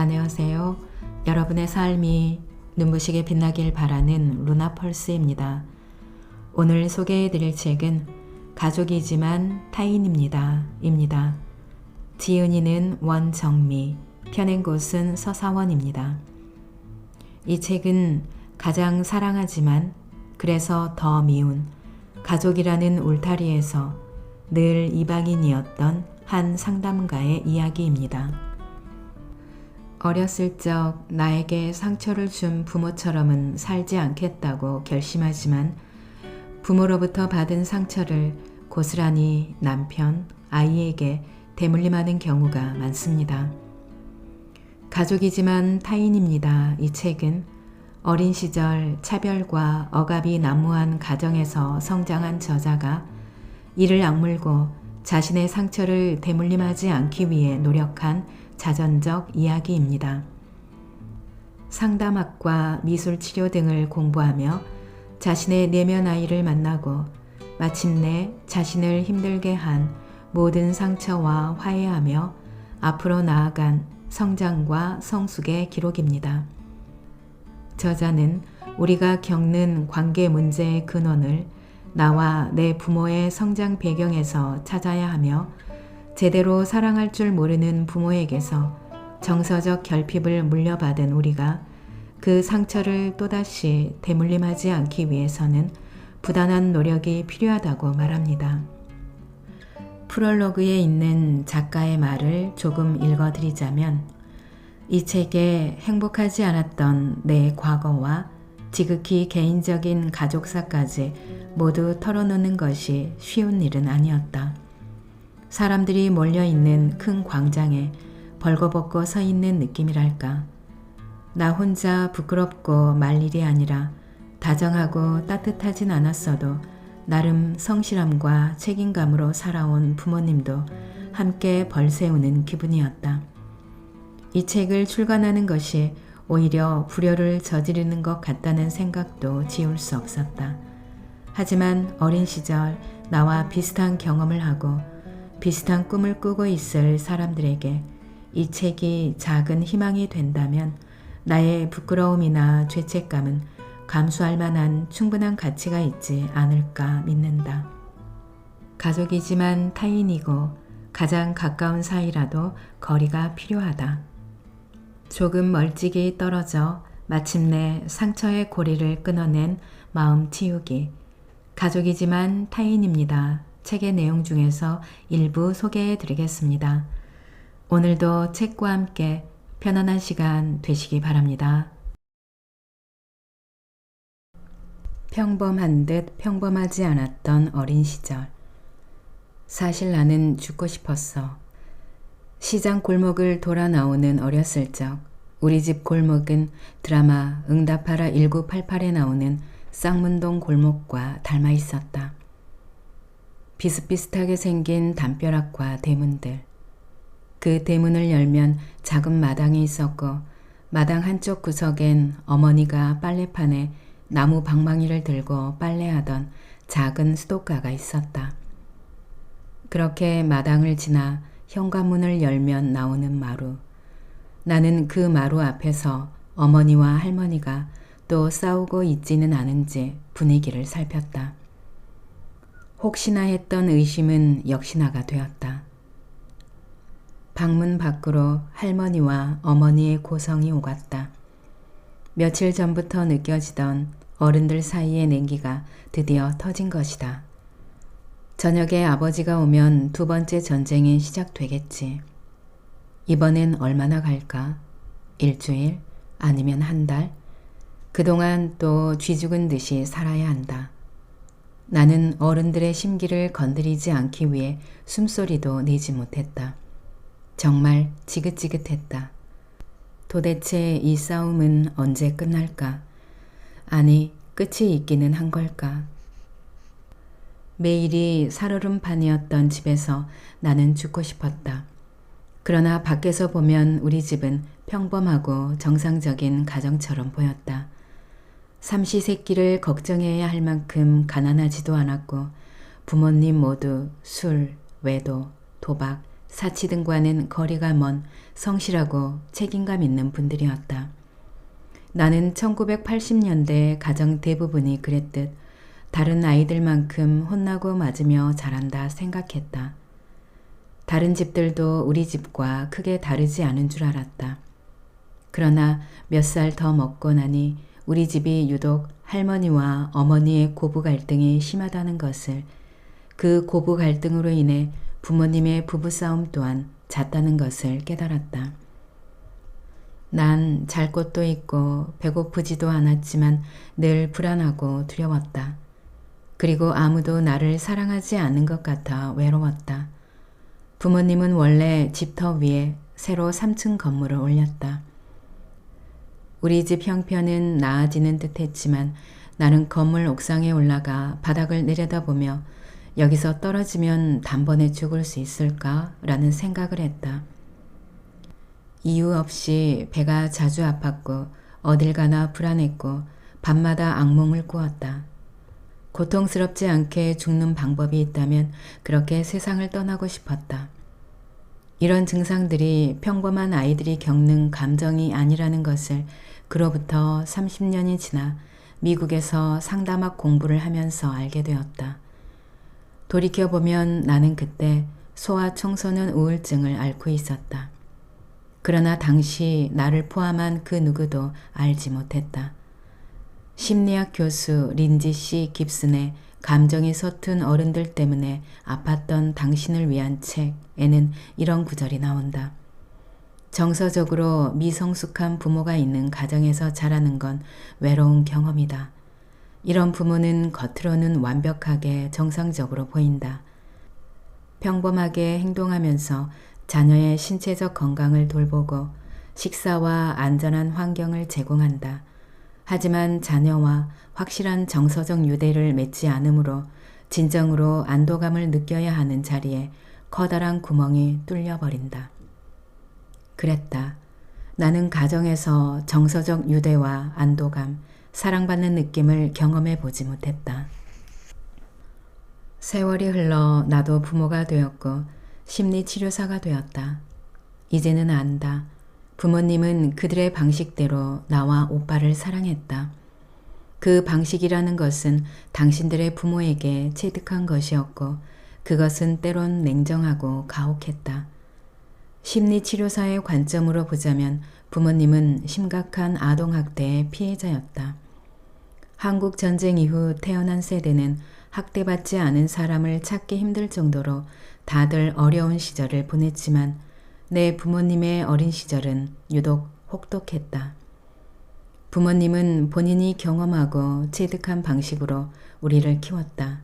안녕하세요. 여러분의 삶이 눈부시게 빛나길 바라는 루나펄스입니다. 오늘 소개해드릴 책은 가족이지만 타인입니다. 입니다. 지은이는 원정미, 펴낸 곳은 서사원입니다. 이 책은 가장 사랑하지만 그래서 더 미운 가족이라는 울타리에서 늘 이방인이었던 한 상담가의 이야기입니다. 어렸을 적 나에게 상처를 준 부모처럼은 살지 않겠다고 결심하지만 부모로부터 받은 상처를 고스란히 남편, 아이에게 대물림하는 경우가 많습니다. 가족이지만 타인입니다. 이 책은 어린 시절 차별과 억압이 난무한 가정에서 성장한 저자가 이를 악물고 자신의 상처를 대물림하지 않기 위해 노력한 자전적 이야기입니다. 상담학과 미술치료 등을 공부하며 자신의 내면 아이를 만나고 마침내 자신을 힘들게 한 모든 상처와 화해하며 앞으로 나아간 성장과 성숙의 기록입니다. 저자는 우리가 겪는 관계 문제의 근원을 나와 내 부모의 성장 배경에서 찾아야 하며 제대로 사랑할 줄 모르는 부모에게서 정서적 결핍을 물려받은 우리가 그 상처를 또다시 대물림하지 않기 위해서는 부단한 노력이 필요하다고 말합니다. 프롤로그에 있는 작가의 말을 조금 읽어드리자면 이 책에 행복하지 않았던 내 과거와 지극히 개인적인 가족사까지 모두 털어놓는 것이 쉬운 일은 아니었다. 사람들이 몰려있는 큰 광장에 벌거벗고 서 있는 느낌이랄까. 나 혼자 부끄럽고 말 일이 아니라 다정하고 따뜻하진 않았어도 나름 성실함과 책임감으로 살아온 부모님도 함께 벌세우는 기분이었다. 이 책을 출간하는 것이 오히려 불효를 저지르는 것 같다는 생각도 지울 수 없었다. 하지만 어린 시절 나와 비슷한 경험을 하고 비슷한 꿈을 꾸고 있을 사람들에게 이 책이 작은 희망이 된다면 나의 부끄러움이나 죄책감은 감수할 만한 충분한 가치가 있지 않을까 믿는다. 가족이지만 타인이고 가장 가까운 사이라도 거리가 필요하다. 조금 멀찍이 떨어져 마침내 상처의 고리를 끊어낸 마음 치유기. 가족이지만 타인입니다. 책의 내용 중에서 일부 소개해 드리겠습니다. 오늘도 책과 함께 편안한 시간 되시기 바랍니다. 평범한 듯 평범하지 않았던 어린 시절. 사실 나는 죽고 싶었어. 시장 골목을 돌아 나오는 어렸을 적 우리 집 골목은 드라마 응답하라 1988에 나오는 쌍문동 골목과 닮아 있었다. 비슷비슷하게 생긴 담벼락과 대문들. 그 대문을 열면 작은 마당이 있었고 마당 한쪽 구석엔 어머니가 빨래판에 나무 방망이를 들고 빨래하던 작은 수도가가 있었다. 그렇게 마당을 지나 현관문을 열면 나오는 마루. 나는 그 마루 앞에서 어머니와 할머니가 또 싸우고 있지는 않은지 분위기를 살폈다. 혹시나 했던 의심은 역시나가 되었다. 방문 밖으로 할머니와 어머니의 고성이 오갔다. 며칠 전부터 느껴지던 어른들 사이의 냉기가 드디어 터진 것이다. 저녁에 아버지가 오면 두 번째 전쟁이 시작되겠지. 이번엔 얼마나 갈까? 일주일? 아니면 한 달? 그동안 또 쥐죽은 듯이 살아야 한다. 나는 어른들의 심기를 건드리지 않기 위해 숨소리도 내지 못했다. 정말 지긋지긋했다. 도대체 이 싸움은 언제 끝날까? 아니, 끝이 있기는 한 걸까? 매일이 살얼음판이었던 집에서 나는 죽고 싶었다. 그러나 밖에서 보면 우리 집은 평범하고 정상적인 가정처럼 보였다. 삼시세끼를 걱정해야 할 만큼 가난하지도 않았고 부모님 모두 술, 외도, 도박, 사치 등과는 거리가 먼 성실하고 책임감 있는 분들이었다. 나는 1980년대 가정 대부분이 그랬듯 다른 아이들만큼 혼나고 맞으며 자란다 생각했다. 다른 집들도 우리 집과 크게 다르지 않은 줄 알았다. 그러나 몇 살 더 먹고 나니 우리 집이 유독 할머니와 어머니의 고부 갈등이 심하다는 것을, 그 고부 갈등으로 인해 부모님의 부부싸움 또한 잦다는 것을 깨달았다. 난 잘 곳도 있고 배고프지도 않았지만 늘 불안하고 두려웠다. 그리고 아무도 나를 사랑하지 않는 것 같아 외로웠다. 부모님은 원래 집터 위에 새로 3층 건물을 올렸다. 우리 집 형편은 나아지는 듯 했지만 나는 건물 옥상에 올라가 바닥을 내려다보며 여기서 떨어지면 단번에 죽을 수 있을까? 라는 생각을 했다. 이유 없이 배가 자주 아팠고 어딜 가나 불안했고 밤마다 악몽을 꾸었다. 고통스럽지 않게 죽는 방법이 있다면 그렇게 세상을 떠나고 싶었다. 이런 증상들이 평범한 아이들이 겪는 감정이 아니라는 것을 그로부터 30년이 지나 미국에서 상담학 공부를 하면서 알게 되었다. 돌이켜보면 나는 그때 소아 청소년 우울증을 앓고 있었다. 그러나 당시 나를 포함한 그 누구도 알지 못했다. 심리학 교수 린지 C. 깁슨의 감정이 서툰 어른들 때문에 아팠던 당신을 위한 책에는 이런 구절이 나온다. 정서적으로 미성숙한 부모가 있는 가정에서 자라는 건 외로운 경험이다. 이런 부모는 겉으로는 완벽하게 정상적으로 보인다. 평범하게 행동하면서 자녀의 신체적 건강을 돌보고 식사와 안전한 환경을 제공한다. 하지만 자녀와 확실한 정서적 유대를 맺지 않으므로 진정으로 안도감을 느껴야 하는 자리에 커다란 구멍이 뚫려버린다. 그랬다. 나는 가정에서 정서적 유대와 안도감, 사랑받는 느낌을 경험해 보지 못했다. 세월이 흘러 나도 부모가 되었고 심리치료사가 되었다. 이제는 안다. 부모님은 그들의 방식대로 나와 오빠를 사랑했다. 그 방식이라는 것은 당신들의 부모에게 체득한 것이었고 그것은 때론 냉정하고 가혹했다. 심리치료사의 관점으로 보자면 부모님은 심각한 아동학대의 피해자였다. 한국 전쟁 이후 태어난 세대는 학대받지 않은 사람을 찾기 힘들 정도로 다들 어려운 시절을 보냈지만 내 부모님의 어린 시절은 유독 혹독했다. 부모님은 본인이 경험하고 체득한 방식으로 우리를 키웠다.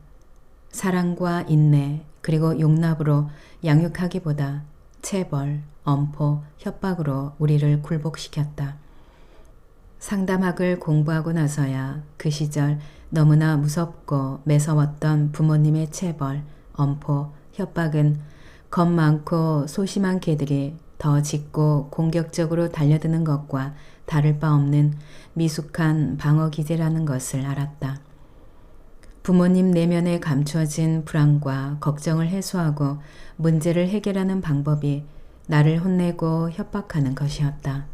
사랑과 인내 그리고 용납으로 양육하기보다 체벌, 엄포, 협박으로 우리를 굴복시켰다. 상담학을 공부하고 나서야 그 시절 너무나 무섭고 매서웠던 부모님의 체벌, 엄포, 협박은 겁 많고 소심한 개들이 더 짖고 공격적으로 달려드는 것과 다를 바 없는 미숙한 방어 기제라는 것을 알았다. 부모님 내면에 감추어진 불안과 걱정을 해소하고 문제를 해결하는 방법이 나를 혼내고 협박하는 것이었다.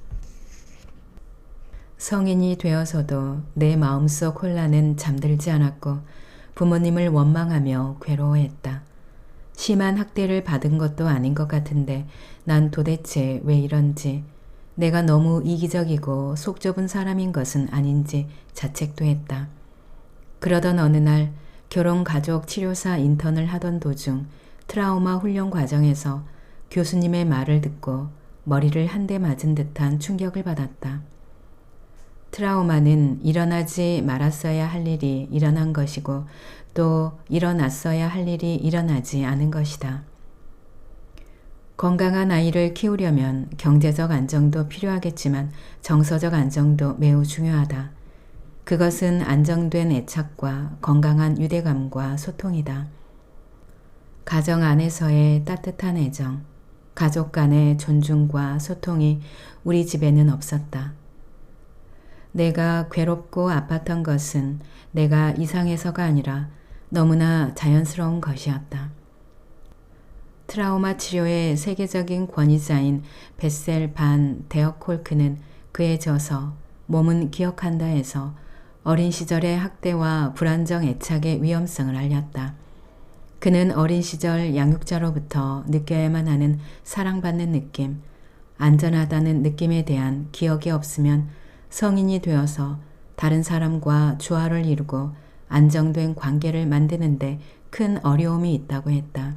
성인이 되어서도 내 마음속 혼란은 잠들지 않았고 부모님을 원망하며 괴로워했다. 심한 학대를 받은 것도 아닌 것 같은데 난 도대체 왜 이런지, 내가 너무 이기적이고 속 좁은 사람인 것은 아닌지 자책도 했다. 그러던 어느 날 결혼가족 치료사 인턴을 하던 도중 트라우마 훈련 과정에서 교수님의 말을 듣고 머리를 한 대 맞은 듯한 충격을 받았다. 트라우마는 일어나지 말았어야 할 일이 일어난 것이고 또 일어났어야 할 일이 일어나지 않은 것이다. 건강한 아이를 키우려면 경제적 안정도 필요하겠지만 정서적 안정도 매우 중요하다. 그것은 안정된 애착과 건강한 유대감과 소통이다. 가정 안에서의 따뜻한 애정, 가족 간의 존중과 소통이 우리 집에는 없었다. 내가 괴롭고 아팠던 것은 내가 이상해서가 아니라 너무나 자연스러운 것이었다. 트라우마 치료의 세계적인 권위자인 베셀 반 데어콜크는 그에 져서 몸은 기억한다 해서 어린 시절의 학대와 불안정 애착의 위험성을 알렸다. 그는 어린 시절 양육자로부터 느껴야만 하는 사랑받는 느낌, 안전하다는 느낌에 대한 기억이 없으면 성인이 되어서 다른 사람과 조화를 이루고 안정된 관계를 만드는데 큰 어려움이 있다고 했다.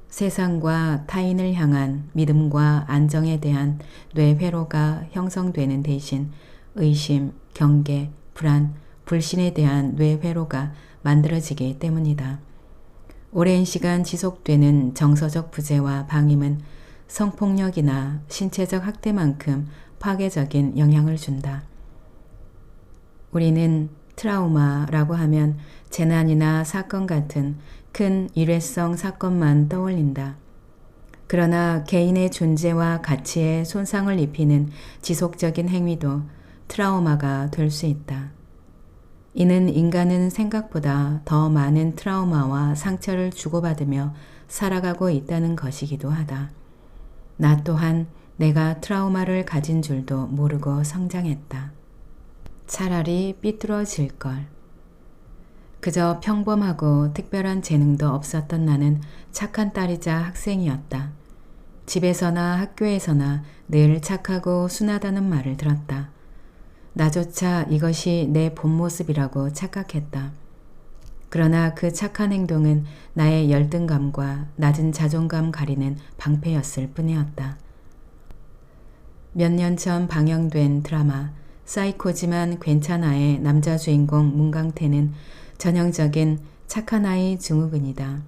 세상과 타인을 향한 믿음과 안정에 대한 뇌회로가 형성되는 대신 의심, 경계, 불안, 불신에 대한 뇌회로가 만들어지기 때문이다. 오랜 시간 지속되는 정서적 부재와 방임은 성폭력이나 신체적 학대만큼 파괴적인 영향을 준다. 우리는 트라우마라고 하면 재난이나 사건 같은 큰 일회성 사건만 떠올린다. 그러나 개인의 존재와 가치에 손상을 입히는 지속적인 행위도 트라우마가 될 수 있다. 이는 인간은 생각보다 더 많은 트라우마와 상처를 주고받으며 살아가고 있다는 것이기도 하다. 나 또한 내가 트라우마를 가진 줄도 모르고 성장했다. 차라리 삐뚤어질 걸. 그저 평범하고 특별한 재능도 없었던 나는 착한 딸이자 학생이었다. 집에서나 학교에서나 늘 착하고 순하다는 말을 들었다. 나조차 이것이 내 본 모습이라고 착각했다. 그러나 그 착한 행동은 나의 열등감과 낮은 자존감 가리는 방패였을 뿐이었다. 몇 년 전 방영된 드라마 사이코지만 괜찮아의 남자 주인공 문강태는 전형적인 착한 아이 증후군이다.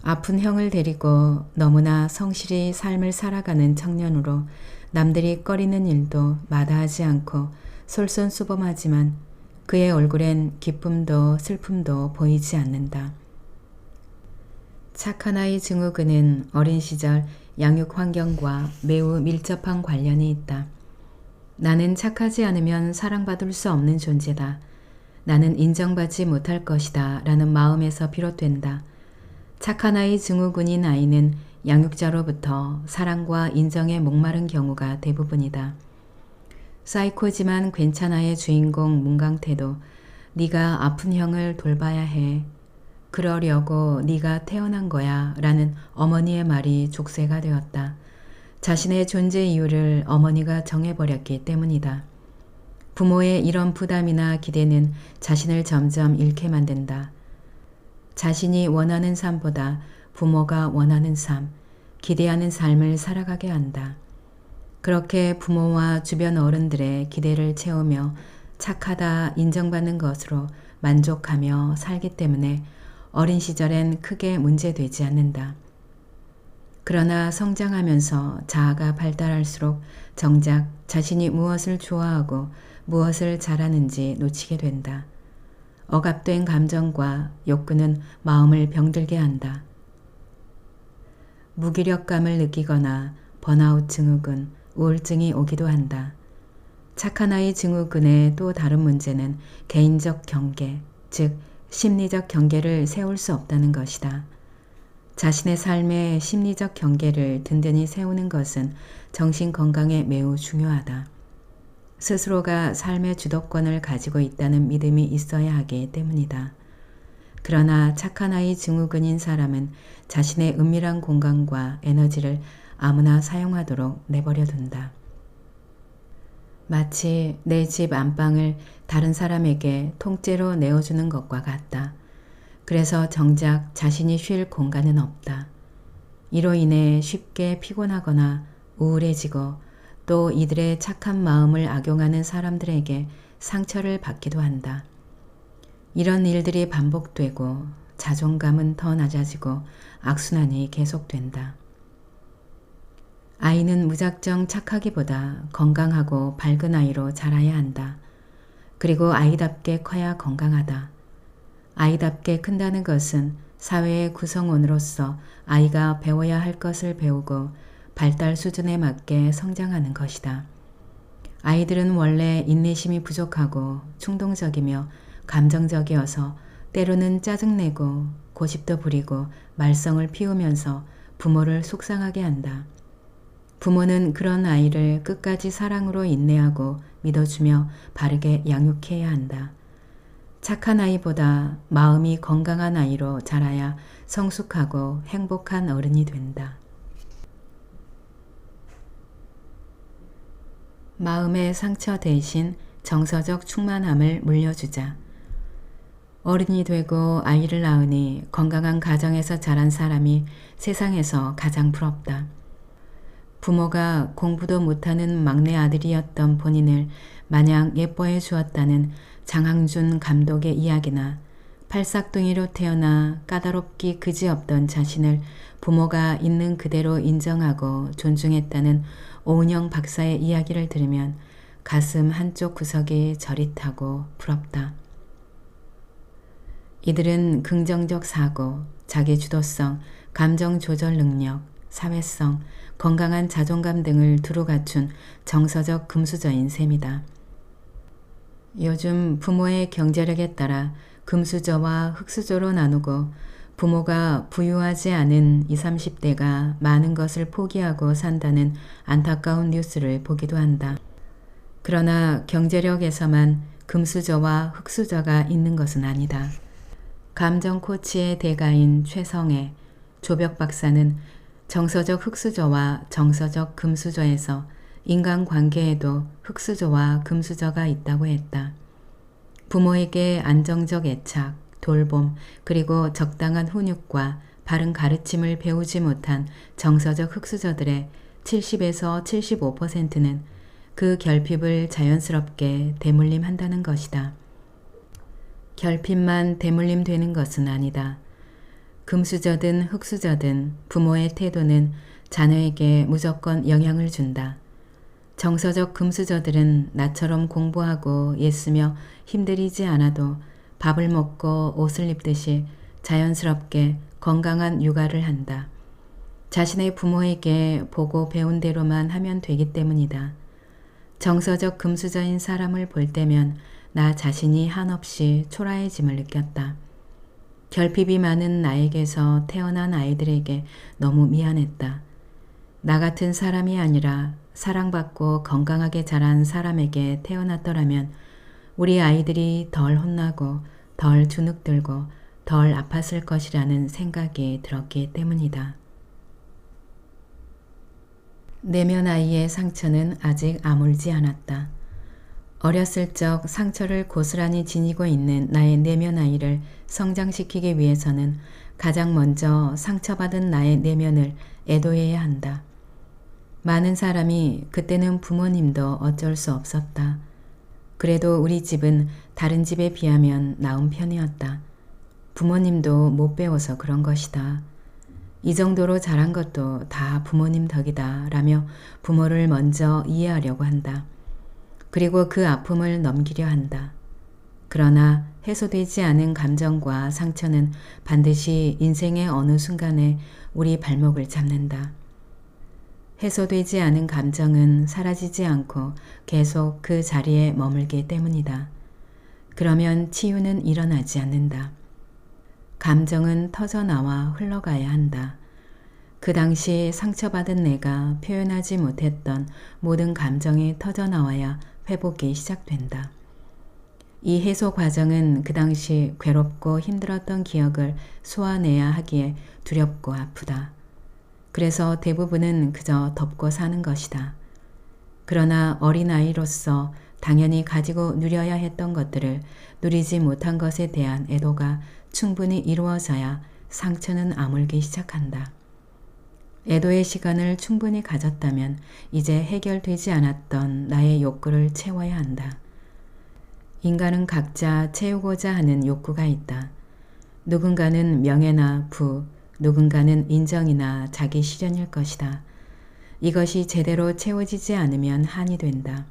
아픈 형을 데리고 너무나 성실히 삶을 살아가는 청년으로 남들이 꺼리는 일도 마다하지 않고 솔선수범하지만 그의 얼굴엔 기쁨도 슬픔도 보이지 않는다. 착한 아이 증후군은 어린 시절 양육 환경과 매우 밀접한 관련이 있다. 나는 착하지 않으면 사랑받을 수 없는 존재다. 나는 인정받지 못할 것이다 라는 마음에서 비롯된다. 착한 아이 증후군인 아이는 양육자로부터 사랑과 인정에 목마른 경우가 대부분이다. 사이코지만 괜찮아의 주인공 문강태도 네가 아픈 형을 돌봐야 해. 그러려고 네가 태어난 거야 라는 어머니의 말이 족쇄가 되었다. 자신의 존재 이유를 어머니가 정해버렸기 때문이다. 부모의 이런 부담이나 기대는 자신을 점점 잃게 만든다. 자신이 원하는 삶보다 부모가 원하는 삶, 기대하는 삶을 살아가게 한다. 그렇게 부모와 주변 어른들의 기대를 채우며 착하다 인정받는 것으로 만족하며 살기 때문에 어린 시절엔 크게 문제되지 않는다. 그러나 성장하면서 자아가 발달할수록 정작 자신이 무엇을 좋아하고 무엇을 잘하는지 놓치게 된다. 억압된 감정과 욕구는 마음을 병들게 한다. 무기력감을 느끼거나 번아웃 증후군, 우울증이 오기도 한다. 착한 아이 증후군의 또 다른 문제는 개인적 경계, 즉 심리적 경계를 세울 수 없다는 것이다. 자신의 삶의 심리적 경계를 든든히 세우는 것은 정신 건강에 매우 중요하다. 스스로가 삶의 주도권을 가지고 있다는 믿음이 있어야 하기 때문이다. 그러나 착한 아이 증후군인 사람은 자신의 은밀한 공간과 에너지를 아무나 사용하도록 내버려 둔다. 마치 내 집 안방을 다른 사람에게 통째로 내어주는 것과 같다. 그래서 정작 자신이 쉴 공간은 없다. 이로 인해 쉽게 피곤하거나 우울해지고 또 이들의 착한 마음을 악용하는 사람들에게 상처를 받기도 한다. 이런 일들이 반복되고 자존감은 더 낮아지고 악순환이 계속된다. 아이는 무작정 착하기보다 건강하고 밝은 아이로 자라야 한다. 그리고 아이답게 커야 건강하다. 아이답게 큰다는 것은 사회의 구성원으로서 아이가 배워야 할 것을 배우고 발달 수준에 맞게 성장하는 것이다. 아이들은 원래 인내심이 부족하고 충동적이며 감정적이어서 때로는 짜증내고 고집도 부리고 말썽을 피우면서 부모를 속상하게 한다. 부모는 그런 아이를 끝까지 사랑으로 인내하고 믿어주며 바르게 양육해야 한다. 착한 아이보다 마음이 건강한 아이로 자라야 성숙하고 행복한 어른이 된다. 마음의 상처 대신 정서적 충만함을 물려주자. 어른이 되고 아이를 낳으니 건강한 가정에서 자란 사람이 세상에서 가장 부럽다. 부모가 공부도 못하는 막내 아들이었던 본인을 마냥 예뻐해 주었다는 장항준 감독의 이야기나 팔싹둥이로 태어나 까다롭기 그지없던 자신을 부모가 있는 그대로 인정하고 존중했다는 오은영 박사의 이야기를 들으면 가슴 한쪽 구석이 저릿하고 부럽다. 이들은 긍정적 사고, 자기주도성, 감정 조절 능력, 사회성, 건강한 자존감 등을 두루 갖춘 정서적 금수저인 셈이다. 요즘 부모의 경제력에 따라 금수저와 흙수저로 나누고 부모가 부유하지 않은 20, 30대가 많은 것을 포기하고 산다는 안타까운 뉴스를 보기도 한다. 그러나 경제력에서만 금수저와 흙수저가 있는 것은 아니다. 감정 코치의 대가인 최성애, 조벽 박사는 정서적 흙수저와 정서적 금수저에서 인간관계에도 흙수저와 금수저가 있다고 했다. 부모에게 안정적 애착, 돌봄, 그리고 적당한 훈육과 바른 가르침을 배우지 못한 정서적 흙수저들의 70에서 75%는 그 결핍을 자연스럽게 대물림한다는 것이다. 결핍만 대물림되는 것은 아니다. 금수저든 흙수저든 부모의 태도는 자녀에게 무조건 영향을 준다. 정서적 금수저들은 나처럼 공부하고 애쓰며 힘들이지 않아도 밥을 먹고 옷을 입듯이 자연스럽게 건강한 육아를 한다. 자신의 부모에게 보고 배운 대로만 하면 되기 때문이다. 정서적 금수저인 사람을 볼 때면 나 자신이 한없이 초라해짐을 느꼈다. 결핍이 많은 나에게서 태어난 아이들에게 너무 미안했다. 나 같은 사람이 아니라 사랑받고 건강하게 자란 사람에게 태어났더라면 우리 아이들이 덜 혼나고 덜 주눅들고 덜 아팠을 것이라는 생각이 들었기 때문이다. 내면 아이의 상처는 아직 아물지 않았다. 어렸을 적 상처를 고스란히 지니고 있는 나의 내면 아이를 성장시키기 위해서는 가장 먼저 상처받은 나의 내면을 애도해야 한다. 많은 사람이 그때는 부모님도 어쩔 수 없었다. 그래도 우리 집은 다른 집에 비하면 나은 편이었다. 부모님도 못 배워서 그런 것이다. 이 정도로 자란 것도 다 부모님 덕이다 라며 부모를 먼저 이해하려고 한다. 그리고 그 아픔을 넘기려 한다. 그러나 해소되지 않은 감정과 상처는 반드시 인생의 어느 순간에 우리 발목을 잡는다. 해소되지 않은 감정은 사라지지 않고 계속 그 자리에 머물기 때문이다. 그러면 치유는 일어나지 않는다. 감정은 터져나와 흘러가야 한다. 그 당시 상처받은 내가 표현하지 못했던 모든 감정이 터져나와야 회복이 시작된다. 이 해소 과정은 그 당시 괴롭고 힘들었던 기억을 소화내야 하기에 두렵고 아프다. 그래서 대부분은 그저 덮고 사는 것이다. 그러나 어린아이로서 당연히 가지고 누려야 했던 것들을 누리지 못한 것에 대한 애도가 충분히 이루어져야 상처는 아물기 시작한다. 애도의 시간을 충분히 가졌다면 이제 해결되지 않았던 나의 욕구를 채워야 한다. 인간은 각자 채우고자 하는 욕구가 있다. 누군가는 명예나 부, 누군가는 인정이나 자기 실현일 것이다. 이것이 제대로 채워지지 않으면 한이 된다.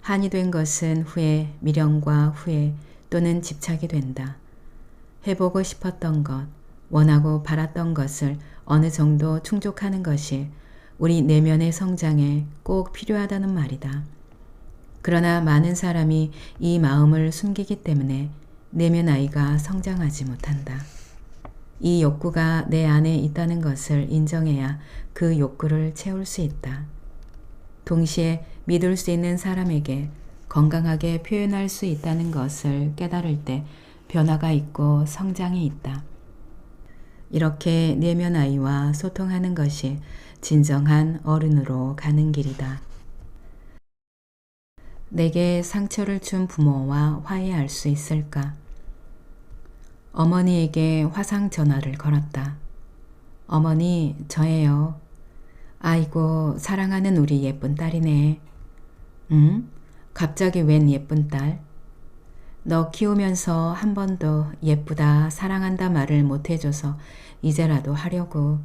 한이 된 것은 후에 미련과 후회 또는 집착이 된다. 해보고 싶었던 것, 원하고 바랐던 것을 어느 정도 충족하는 것이 우리 내면의 성장에 꼭 필요하다는 말이다. 그러나 많은 사람이 이 마음을 숨기기 때문에 내면 아이가 성장하지 못한다. 이 욕구가 내 안에 있다는 것을 인정해야 그 욕구를 채울 수 있다. 동시에 믿을 수 있는 사람에게 건강하게 표현할 수 있다는 것을 깨달을 때 변화가 있고 성장이 있다. 이렇게 내면 아이와 소통하는 것이 진정한 어른으로 가는 길이다. 내게 상처를 준 부모와 화해할 수 있을까? 어머니에게 화상 전화를 걸었다. 어머니, 저예요. 아이고, 사랑하는 우리 예쁜 딸이네. 응? 갑자기 웬 예쁜 딸? 너 키우면서 한 번도 예쁘다, 사랑한다 말을 못 해줘서 이제라도 하려고.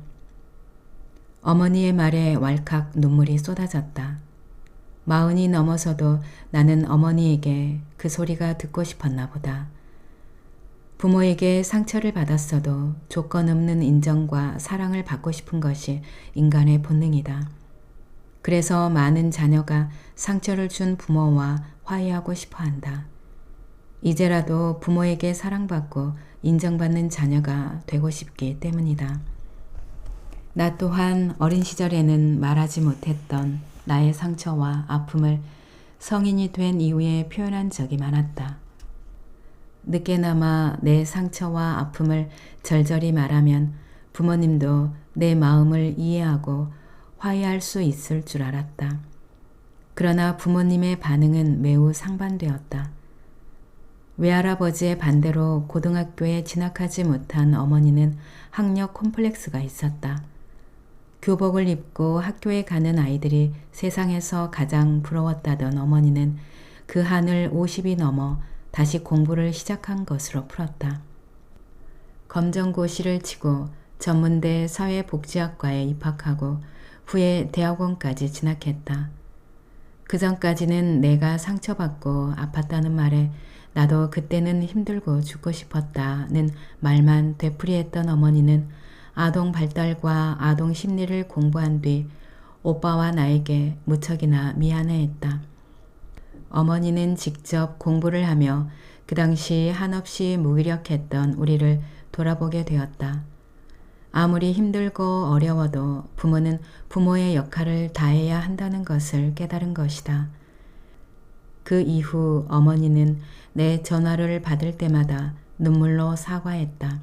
어머니의 말에 왈칵 눈물이 쏟아졌다. 40이 넘어서도 나는 어머니에게 그 소리가 듣고 싶었나 보다. 부모에게 상처를 받았어도 조건 없는 인정과 사랑을 받고 싶은 것이 인간의 본능이다. 그래서 많은 자녀가 상처를 준 부모와 화해하고 싶어 한다. 이제라도 부모에게 사랑받고 인정받는 자녀가 되고 싶기 때문이다. 나 또한 어린 시절에는 말하지 못했던 나의 상처와 아픔을 성인이 된 이후에 표현한 적이 많았다. 늦게나마 내 상처와 아픔을 절절히 말하면 부모님도 내 마음을 이해하고 화해할 수 있을 줄 알았다. 그러나 부모님의 반응은 매우 상반되었다. 외할아버지의 반대로 고등학교에 진학하지 못한 어머니는 학력 콤플렉스가 있었다. 교복을 입고 학교에 가는 아이들이 세상에서 가장 부러웠다던 어머니는 그 한을 50이 넘어 다시 공부를 시작한 것으로 풀었다. 검정고시를 치고 전문대 사회복지학과에 입학하고 후에 대학원까지 진학했다. 그 전까지는 내가 상처받고 아팠다는 말에 나도 그때는 힘들고 죽고 싶었다는 말만 되풀이했던 어머니는 아동 발달과 아동 심리를 공부한 뒤 오빠와 나에게 무척이나 미안해했다. 어머니는 직접 공부를 하며 그 당시 한없이 무기력했던 우리를 돌아보게 되었다. 아무리 힘들고 어려워도 부모는 부모의 역할을 다해야 한다는 것을 깨달은 것이다. 그 이후 어머니는 내 전화를 받을 때마다 눈물로 사과했다.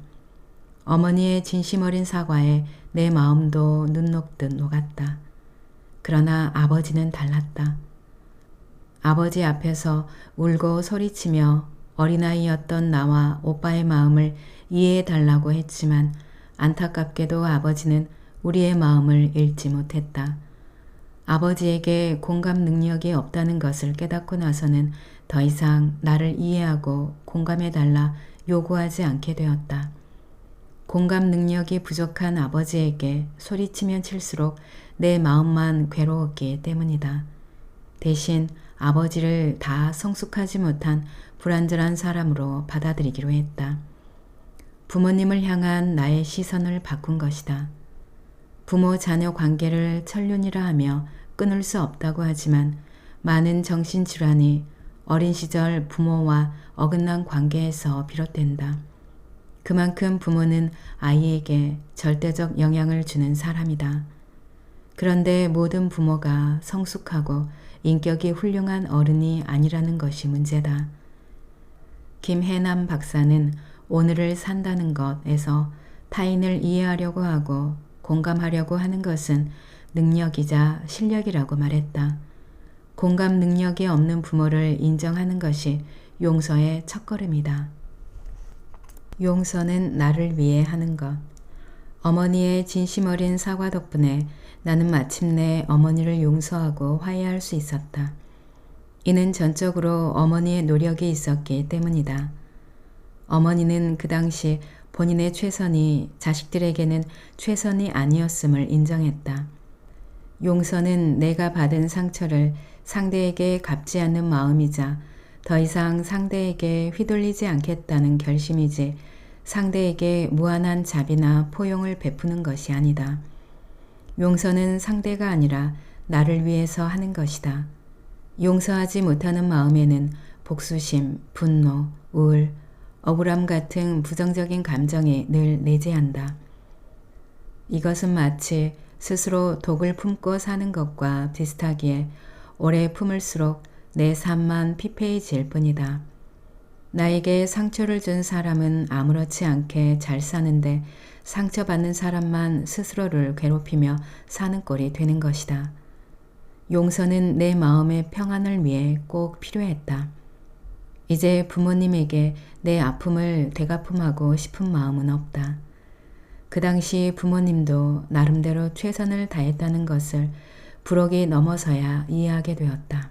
어머니의 진심 어린 사과에 내 마음도 눈 녹듯 녹았다. 그러나 아버지는 달랐다. 아버지 앞에서 울고 소리치며 어린아이였던 나와 오빠의 마음을 이해해달라고 했지만 안타깝게도 아버지는 우리의 마음을 읽지 못했다. 아버지에게 공감 능력이 없다는 것을 깨닫고 나서는 더 이상 나를 이해하고 공감해달라 요구하지 않게 되었다. 공감 능력이 부족한 아버지에게 소리치면 칠수록 내 마음만 괴로웠기 때문이다. 대신 아버지를 다 성숙하지 못한 불완전한 사람으로 받아들이기로 했다. 부모님을 향한 나의 시선을 바꾼 것이다. 부모 자녀 관계를 천륜이라 하며 끊을 수 없다고 하지만 많은 정신질환이 어린 시절 부모와 어긋난 관계에서 비롯된다. 그만큼 부모는 아이에게 절대적 영향을 주는 사람이다. 그런데 모든 부모가 성숙하고 인격이 훌륭한 어른이 아니라는 것이 문제다. 김해남 박사는 오늘을 산다는 것에서 타인을 이해하려고 하고 공감하려고 하는 것은 능력이자 실력이라고 말했다. 공감 능력이 없는 부모를 인정하는 것이 용서의 첫걸음이다. 용서는 나를 위해 하는 것. 어머니의 진심 어린 사과 덕분에 나는 마침내 어머니를 용서하고 화해할 수 있었다. 이는 전적으로 어머니의 노력이 있었기 때문이다. 어머니는 그 당시 본인의 최선이 자식들에게는 최선이 아니었음을 인정했다. 용서는 내가 받은 상처를 상대에게 갚지 않는 마음이자 더 이상 상대에게 휘둘리지 않겠다는 결심이지 상대에게 무한한 자비나 포용을 베푸는 것이 아니다. 용서는 상대가 아니라 나를 위해서 하는 것이다. 용서하지 못하는 마음에는 복수심, 분노, 우울, 억울함 같은 부정적인 감정이 늘 내재한다. 이것은 마치 스스로 독을 품고 사는 것과 비슷하기에 오래 품을수록 내 삶만 피폐해질 뿐이다. 나에게 상처를 준 사람은 아무렇지 않게 잘 사는데 상처받는 사람만 스스로를 괴롭히며 사는 꼴이 되는 것이다. 용서는 내 마음의 평안을 위해 꼭 필요했다. 이제 부모님에게 내 아픔을 되갚음하고 싶은 마음은 없다. 그 당시 부모님도 나름대로 최선을 다했다는 것을 부록이 넘어서야 이해하게 되었다.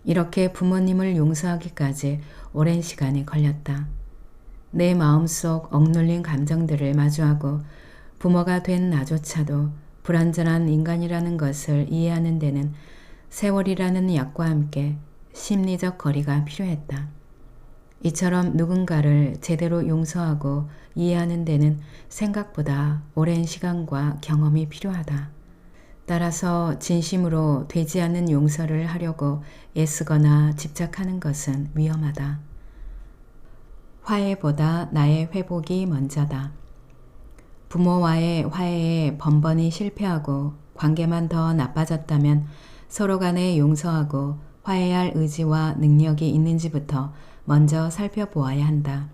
이렇게 부모님을 용서하기까지 오랜 시간이 걸렸다. 내 마음속 억눌린 감정들을 마주하고 부모가 된 나조차도 불완전한 인간이라는 것을 이해하는 데는 세월이라는 약과 함께 심리적 거리가 필요했다. 이처럼 누군가를 제대로 용서하고 이해하는 데는 생각보다 오랜 시간과 경험이 필요하다. 따라서 진심으로 되지 않는 용서를 하려고 애쓰거나 집착하는 것은 위험하다. 화해보다 나의 회복이 먼저다. 부모와의 화해에 번번이 실패하고 관계만 더 나빠졌다면 서로 간에 용서하고 화해할 의지와 능력이 있는지부터 먼저 살펴보아야 한다.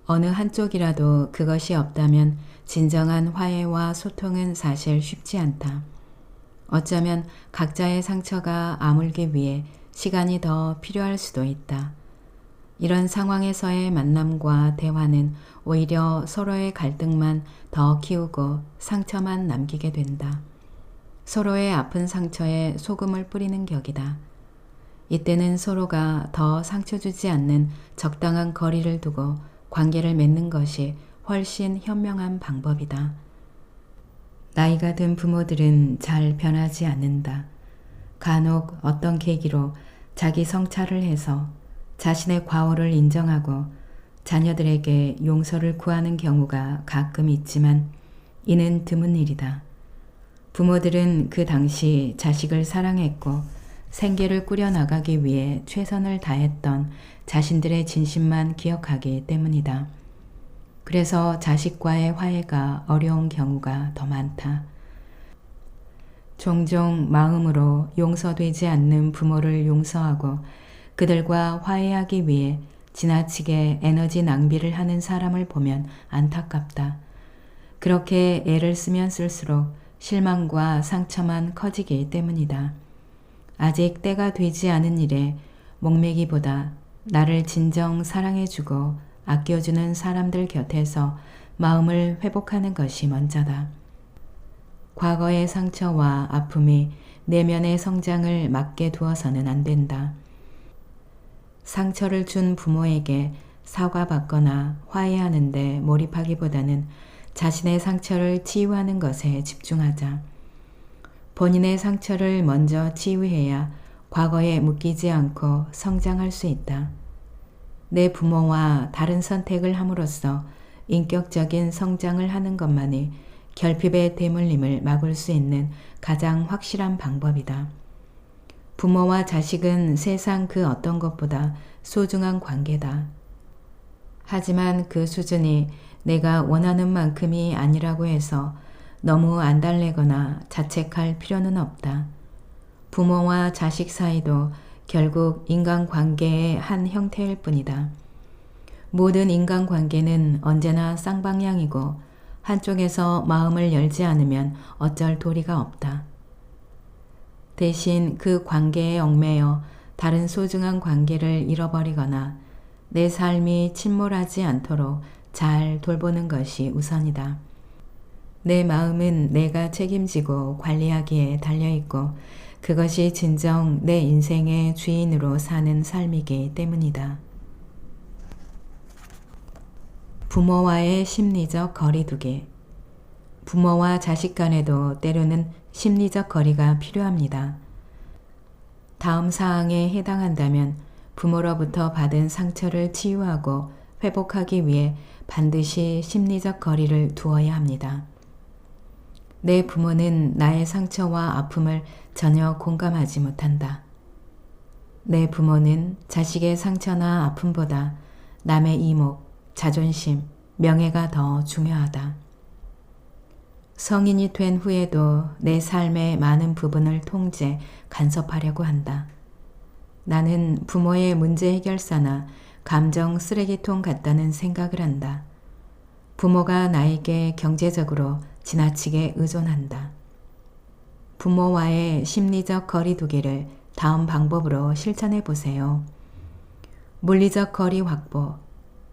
어느 한쪽이라도 그것이 없다면 진정한 화해와 소통은 사실 쉽지 않다. 어쩌면 각자의 상처가 아물기 위해 시간이 더 필요할 수도 있다. 이런 상황에서의 만남과 대화는 오히려 서로의 갈등만 더 키우고 상처만 남기게 된다. 서로의 아픈 상처에 소금을 뿌리는 격이다. 이때는 서로가 더 상처 주지 않는 적당한 거리를 두고 관계를 맺는 것이 훨씬 현명한 방법이다. 나이가 든 부모들은 잘 변하지 않는다. 간혹 어떤 계기로 자기 성찰을 해서 자신의 과오를 인정하고 자녀들에게 용서를 구하는 경우가 가끔 있지만 이는 드문 일이다. 부모들은 그 당시 자식을 사랑했고 생계를 꾸려나가기 위해 최선을 다했던 자신들의 진심만 기억하기 때문이다. 그래서 자식과의 화해가 어려운 경우가 더 많다. 종종 마음으로 용서되지 않는 부모를 용서하고 그들과 화해하기 위해 지나치게 에너지 낭비를 하는 사람을 보면 안타깝다. 그렇게 애를 쓰면 쓸수록 실망과 상처만 커지기 때문이다. 아직 때가 되지 않은 일에 목매기보다 나를 진정 사랑해주고 아껴주는 사람들 곁에서 마음을 회복하는 것이 먼저다. 과거의 상처와 아픔이 내면의 성장을 막게 두어서는 안 된다. 상처를 준 부모에게 사과받거나 화해하는 데 몰입하기보다는 자신의 상처를 치유하는 것에 집중하자. 본인의 상처를 먼저 치유해야 과거에 묶이지 않고 성장할 수 있다. 내 부모와 다른 선택을 함으로써 인격적인 성장을 하는 것만이 결핍의 대물림을 막을 수 있는 가장 확실한 방법이다. 부모와 자식은 세상 그 어떤 것보다 소중한 관계다. 하지만 그 수준이 내가 원하는 만큼이 아니라고 해서 너무 안달내거나 자책할 필요는 없다. 부모와 자식 사이도 결국 인간관계의 한 형태일 뿐이다. 모든 인간관계는 언제나 쌍방향이고 한쪽에서 마음을 열지 않으면 어쩔 도리가 없다. 대신 그 관계에 얽매여 다른 소중한 관계를 잃어버리거나 내 삶이 침몰하지 않도록 잘 돌보는 것이 우선이다. 내 마음은 내가 책임지고 관리하기에 달려있고 그것이 진정 내 인생의 주인으로 사는 삶이기 때문이다. 부모와의 심리적 거리두기. 부모와 자식 간에도 때로는 심리적 거리가 필요합니다. 다음 사항에 해당한다면 부모로부터 받은 상처를 치유하고 회복하기 위해 반드시 심리적 거리를 두어야 합니다. 내 부모는 나의 상처와 아픔을 전혀 공감하지 못한다. 내 부모는 자식의 상처나 아픔보다 남의 이목, 자존심, 명예가 더 중요하다. 성인이 된 후에도 내 삶의 많은 부분을 통제, 간섭하려고 한다. 나는 부모의 문제 해결사나 감정 쓰레기통 같다는 생각을 한다. 부모가 나에게 경제적으로 지나치게 의존한다. 부모와의 심리적 거리두기를 다음 방법으로 실천해 보세요. 물리적 거리 확보,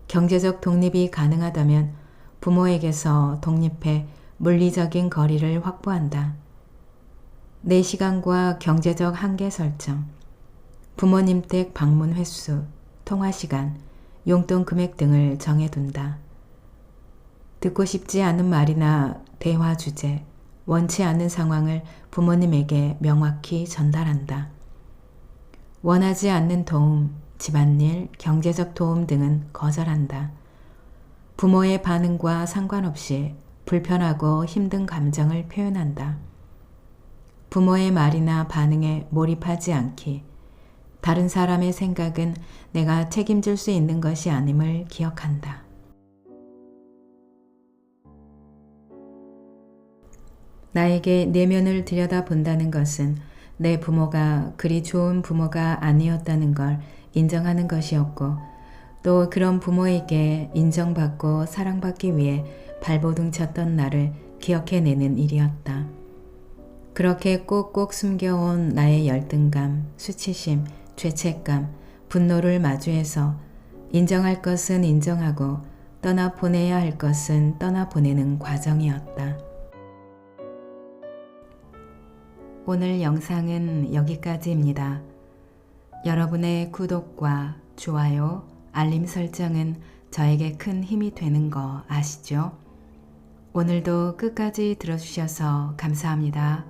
경제적 독립이 가능하다면 부모에게서 독립해 물리적인 거리를 확보한다. 내 시간과 경제적 한계 설정, 부모님 댁 방문 횟수, 통화 시간, 용돈 금액 등을 정해둔다. 듣고 싶지 않은 말이나 대화 주제, 원치 않는 상황을 부모님에게 명확히 전달한다. 원하지 않는 도움, 집안일, 경제적 도움 등은 거절한다. 부모의 반응과 상관없이 불편하고 힘든 감정을 표현한다. 부모의 말이나 반응에 몰입하지 않기. 다른 사람의 생각은 내가 책임질 수 있는 것이 아님을 기억한다. 나에게 내면을 들여다본다는 것은 내 부모가 그리 좋은 부모가 아니었다는 걸 인정하는 것이었고, 또 그런 부모에게 인정받고 사랑받기 위해 발버둥 쳤던 나를 기억해내는 일이었다. 그렇게 꼭꼭 숨겨온 나의 열등감, 수치심, 죄책감, 분노를 마주해서 인정할 것은 인정하고 떠나보내야 할 것은 떠나보내는 과정이었다. 오늘 영상은 여기까지입니다. 여러분의 구독과 좋아요, 알림 설정은 저에게 큰 힘이 되는 거 아시죠? 오늘도 끝까지 들어주셔서 감사합니다.